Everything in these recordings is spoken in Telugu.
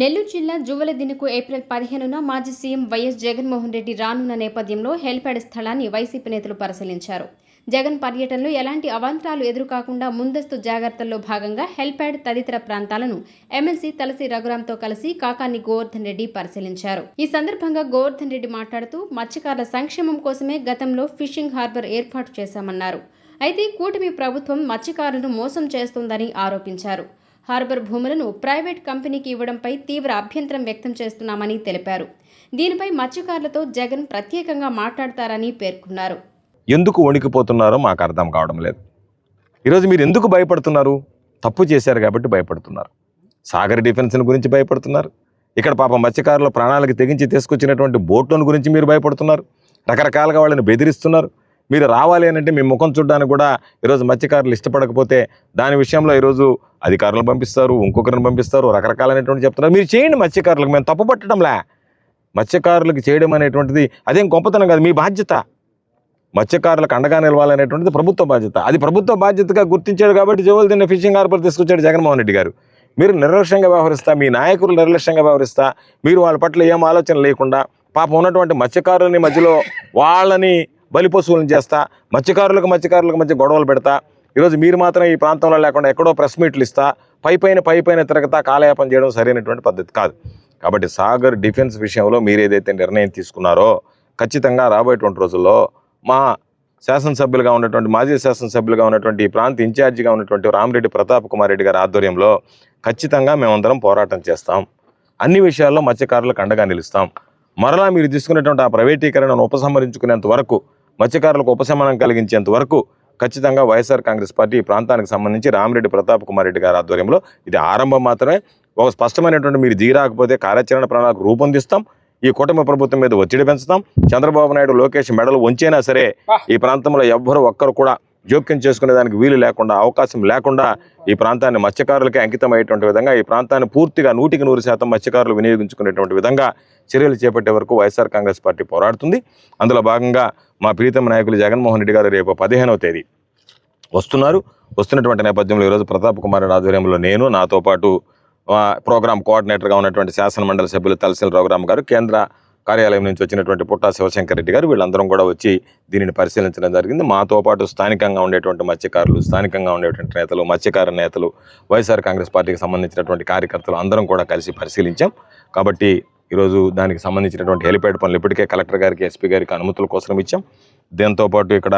నెల్లూరు జిల్లా జువ్వలదిన్నెకు ఏప్రిల్ 15న మాజీ సీఎం వైఎస్ జగన్మోహన్ రెడ్డి రానున్న నేపథ్యంలో హెలిప్యాడ్ స్థలాన్ని వైసీపీ నేతలు పరిశీలించారు. జగన్ పర్యటనలో ఎలాంటి అవాంతరాలు ఎదురుకాకుండా ముందస్తు జాగ్రత్తల్లో భాగంగా హెలిప్యాడ్ తదితర ప్రాంతాలను ఎమ్మెల్సీ తలసి రఘురాంతో కలిసి కాకాని గోవర్ధన్ రెడ్డి పరిశీలించారు. ఈ సందర్భంగా గోవర్ధన్ రెడ్డి మాట్లాడుతూ మత్స్యకారుల సంక్షేమం కోసమే గతంలో ఫిషింగ్ హార్బర్ ఏర్పాటు చేశామన్నారు. అయితే కూటమి ప్రభుత్వం మత్స్యకారులను మోసం చేస్తోందని ఆరోపించారు. హార్బర్ భూములను ప్రైవేట్ కంపెనీకి ఇవ్వడంపై తీవ్ర అభ్యంతరం వ్యక్తం చేస్తున్నామని తెలిపారు. దీనిపై మత్స్యకారులతో జగన్ ప్రత్యేకంగా మాట్లాడతారని పేర్కొన్నారు. ఎందుకు వణికిపోతున్నారో మాకు అర్థం కావడం లేదు. ఈరోజు మీరు ఎందుకు భయపడుతున్నారు? తప్పు చేశారు కాబట్టి భయపడుతున్నారు. సాగర్ డిఫెన్స్ గురించి భయపడుతున్నారు. ఇక్కడ పాప మత్స్యకారుల ప్రాణాలకు తెగించి తీసుకొచ్చినటువంటి బోట్లను గురించి మీరు భయపడుతున్నారు. రకరకాలుగా వాళ్ళని బెదిరిస్తున్నారు. మీరు రావాలి అని అంటే మీ ముఖం చూడడానికి కూడా ఈరోజు మత్స్యకారులు ఇష్టపడకపోతే దాని విషయంలో ఈరోజు అధికారులను పంపిస్తారు, ఇంకొకరిని పంపిస్తారు, రకరకాలైనటువంటి చెప్తున్నారు. మీరు చేయండి మత్స్యకారులకు, మేము తప్పు పట్టడంలే. మత్స్యకారులకు చేయడం అనేటువంటిది అదేం గొప్పతనం కాదు, మీ బాధ్యత. మత్స్యకారులకు అండగా నిలవాలనేటువంటిది ప్రభుత్వ బాధ్యత. అది ప్రభుత్వ బాధ్యతగా గుర్తించాడు కాబట్టి జువ్వలదిన్నె ఫిషింగ్ హార్బర్ తీసుకొచ్చాడు జగన్మోహన్ రెడ్డి గారు. మీరు నిర్లక్ష్యంగా వ్యవహరిస్తా, మీ నాయకులు నిర్లక్ష్యంగా వ్యవహరిస్తా, మీరు వాళ్ళ పట్ల ఏం ఆలోచన లేకుండా పాపం ఉన్నటువంటి మత్స్యకారులని మధ్యలో వాళ్ళని బలిపశువులను చేస్తా, మత్స్యకారులకు మధ్య గొడవలు పెడతా, ఈరోజు మీరు మాత్రం ఈ ప్రాంతంలో లేకుండా ఎక్కడో ప్రెస్ మీట్లు ఇస్తా, పైపైన తిరగతా కాలయాపన చేయడం సరైనటువంటి పద్ధతి కాదు. కాబట్టి సాగర్ డిఫెన్స్ విషయంలో మీరు ఏదైతే నిర్ణయం తీసుకున్నారో ఖచ్చితంగా రాబోయేటువంటి రోజుల్లో మా శాసనసభ్యులుగా ఉన్నటువంటి మాజీ శాసనసభ్యులుగా ఉన్నటువంటి ఈ ప్రాంత ఇన్ఛార్జిగా ఉన్నటువంటి రామిరెడ్డి ప్రతాప్ కుమార్ రెడ్డి గారి ఆధ్వర్యంలో ఖచ్చితంగా మేమందరం పోరాటం చేస్తాం. అన్ని విషయాల్లో మత్స్యకారులకు అండగా నిలుస్తాం. మరలా మీరు తీసుకున్నటువంటి ఆ ప్రైవేటీకరణను ఉపసంహరించుకునేంత వరకు, మత్స్యకారులకు ఉపశమనం కలిగించేంత వరకు ఖచ్చితంగా వైఎస్ఆర్ కాంగ్రెస్ పార్టీ ఈ ప్రాంతానికి సంబంధించి రామిరెడ్డి ప్రతాప్ కుమార్ రెడ్డి గారి ఆధ్వర్యంలో ఇది ఆరంభం మాత్రమే. ఒక స్పష్టమైనటువంటి మీరు దిగిరాకపోతే కార్యాచరణ ప్రణాళిక రూపొందిస్తాం. ఈ కూటమి ప్రభుత్వం మీద ఒత్తిడి పెంచుతాం. చంద్రబాబు నాయుడు, లోకేష్ మెడలు వంచైనా సరే ఈ ప్రాంతంలో ఒక్కరు కూడా జోక్యం చేసుకునే దానికి వీలు లేకుండా, అవకాశం లేకుండా ఈ ప్రాంతాన్ని మత్స్యకారులకే అంకితం అయ్యేటువంటి విధంగా, ఈ ప్రాంతాన్ని పూర్తిగా 100% మత్స్యకారులు వినియోగించుకునేటువంటి విధంగా చర్యలు చేపట్టే వరకు వైఎస్ఆర్ కాంగ్రెస్ పార్టీ పోరాడుతుంది. అందులో భాగంగా మా ప్రీతమ నాయకులు జగన్మోహన్ రెడ్డి గారు రేపు 15వ తేదీ వస్తున్నటువంటి నేపథ్యంలో ఈరోజు ప్రతాప్ కుమార్ రెడ్డి ఆధ్వర్యంలో నేను, నాతో పాటు ప్రోగ్రామ్ కోఆర్డినేటర్గా ఉన్నటువంటి శాసనమండలి సభ్యులు తలసిల రఘురామ్ గారు, కేంద్ర కార్యాలయం నుంచి వచ్చినటువంటి పుట్టా శివశంకర్ రెడ్డి గారు, వీళ్ళందరం కూడా వచ్చి దీనిని పరిశీలించడం జరిగింది. మాతో పాటు స్థానికంగా ఉండేటువంటి మత్స్యకారులు, స్థానికంగా ఉండేటువంటి నేతలు, మత్స్యకార నేతలు, వైఎస్ఆర్ కాంగ్రెస్ పార్టీకి సంబంధించినటువంటి కార్యకర్తలు అందరం కూడా కలిసి పరిశీలించాం. కాబట్టి ఈరోజు దానికి సంబంధించినటువంటి హెలిప్యాడ్ పనులు ఇప్పటికే కలెక్టర్ గారికి, ఎస్పీ గారికి అనుమతుల కోసం ఇచ్చాం. దీంతోపాటు ఇక్కడ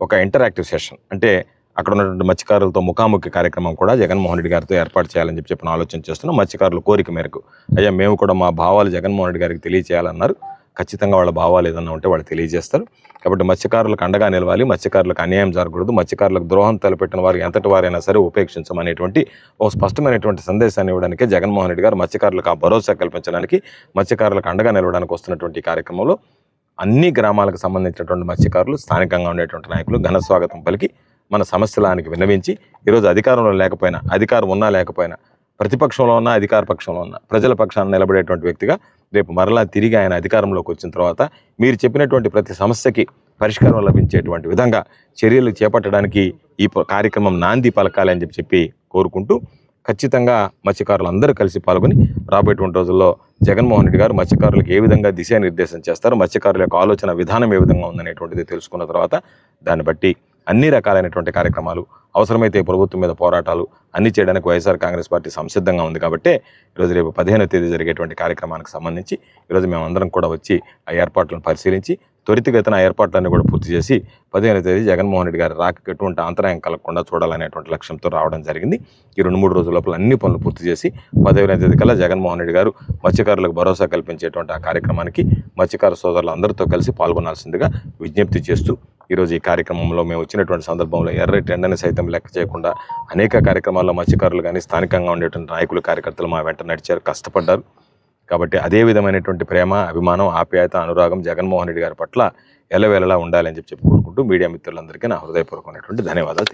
ఒక ఇంటరాక్టివ్ సెషన్, అంటే అక్కడ ఉన్నటువంటి మత్స్యకారులతో ముఖాముఖి కార్యక్రమం కూడా జగన్మోహన్ రెడ్డి గారితో ఏర్పాటు చేయాలని చెప్పిన ఆలోచన చేస్తున్నాం. మత్స్యకారుల కోరిక మేరకు అయ్యా మేము కూడా మా భావాలు జగన్మోహన్ రెడ్డి గారికి తెలియజేయాలన్నారు. ఖచ్చితంగా వాళ్ళ భావాలు ఏదన్నా ఉంటే వాళ్ళు తెలియజేస్తారు. కాబట్టి మత్స్యకారులకు అండగా నిలవాలి, మత్స్యకారులకు అన్యాయం జరగకూడదు, మత్స్యకారులకు ద్రోహం తలపెట్టిన వారు ఎంతటి వారైనా సరే ఉపేక్షించమనేటువంటి ఒక స్పష్టమైనటువంటి సందేశాన్ని ఇవ్వడానికి జగన్మోహన్ రెడ్డి గారు మత్స్యకారులకు ఆ భరోసా కల్పించడానికి, మత్స్యకారులకు అండగా నిలవడానికి వస్తున్నటువంటి కార్యక్రమంలో అన్ని గ్రామాలకు సంబంధించినటువంటి మత్స్యకారులు, స్థానికంగా ఉండేటువంటి నాయకులు ఘన స్వాగతం పలికి మన సమస్యలానికి విన్నవించి ఈరోజు అధికారంలో లేకపోయినా, అధికారం ఉన్నా లేకపోయినా, ప్రతిపక్షంలో ఉన్నా అధికార పక్షంలో ఉన్నా ప్రజల పక్షాన నిలబడేటువంటి వ్యక్తిగా రేపు మరలా తిరిగి ఆయన అధికారంలోకి వచ్చిన తర్వాత మీరు చెప్పినటువంటి ప్రతి సమస్యకి పరిష్కారం లభించేటువంటి విధంగా చర్యలు చేపట్టడానికి ఈ కార్యక్రమం నాంది పలకాలి అని చెప్పి కోరుకుంటూ ఖచ్చితంగా మత్స్యకారులు అందరూ కలిసి పాల్గొని రాబోయేటువంటి రోజుల్లో జగన్మోహన్ రెడ్డి గారు మత్స్యకారులకు ఏ విధంగా దిశానిర్దేశం చేస్తారు, మత్స్యకారుల యొక్క ఆలోచన విధానం ఏ విధంగా ఉందనేటువంటిది తెలుసుకున్న తర్వాత దాన్ని బట్టి అన్ని రకాలైనటువంటి కార్యక్రమాలు, అవసరమైతే ప్రభుత్వం మీద పోరాటాలు అన్ని చేయడానికి వైఎస్ఆర్ కాంగ్రెస్ పార్టీ సంసిద్ధంగా ఉంది. కాబట్టి ఈరోజు రేపు 15వ తేదీ జరిగేటువంటి కార్యక్రమానికి సంబంధించి ఈరోజు మేమందరం కూడా వచ్చి ఆ ఏర్పాట్లను పరిశీలించి త్వరితగతిన ఆ ఏర్పాట్లన్నీ కూడా పూర్తి చేసి 15వ తేదీ జగన్మోహన్ రెడ్డి గారి రాకకి ఎటువంటి అంతరాయం కలగకుండా చూడాలనేటువంటి లక్ష్యంతో రావడం జరిగింది. ఈ 2-3 రోజుల లోపల అన్ని పనులు పూర్తి చేసి 15వ తేదీ కల్లా జగన్మోహన్ రెడ్డి గారు మత్స్యకారులకు భరోసా కల్పించేటువంటి ఆ కార్యక్రమానికి మత్స్యకార సోదరులు అందరితో కలిసి పాల్గొనాల్సిందిగా విజ్ఞప్తి చేస్తూ ఈరోజు ఈ కార్యక్రమంలో మేము వచ్చినటువంటి సందర్భంలో ఎర్రటి ఎండని సైతం లెక్క చేయకుండా అనేక కార్యక్రమాల్లో మత్స్యకారులు కానీ స్థానికంగా ఉండేటువంటి నాయకులు, కార్యకర్తలు మా వెంట నడిచారు, కష్టపడ్డారు. కాబట్టి అదే విధమైనటువంటి ప్రేమ, అభిమానం, ఆప్యాయత, అనురాగం జగన్మోహన్ రెడ్డి గారి పట్ల ఎల్లవేళలా ఉండాలని చెప్పి కోరుకుంటూ మీడియా మిత్రులందరికీ నా హృదయపూర్వకమైనటువంటి ధన్యవాదాలు.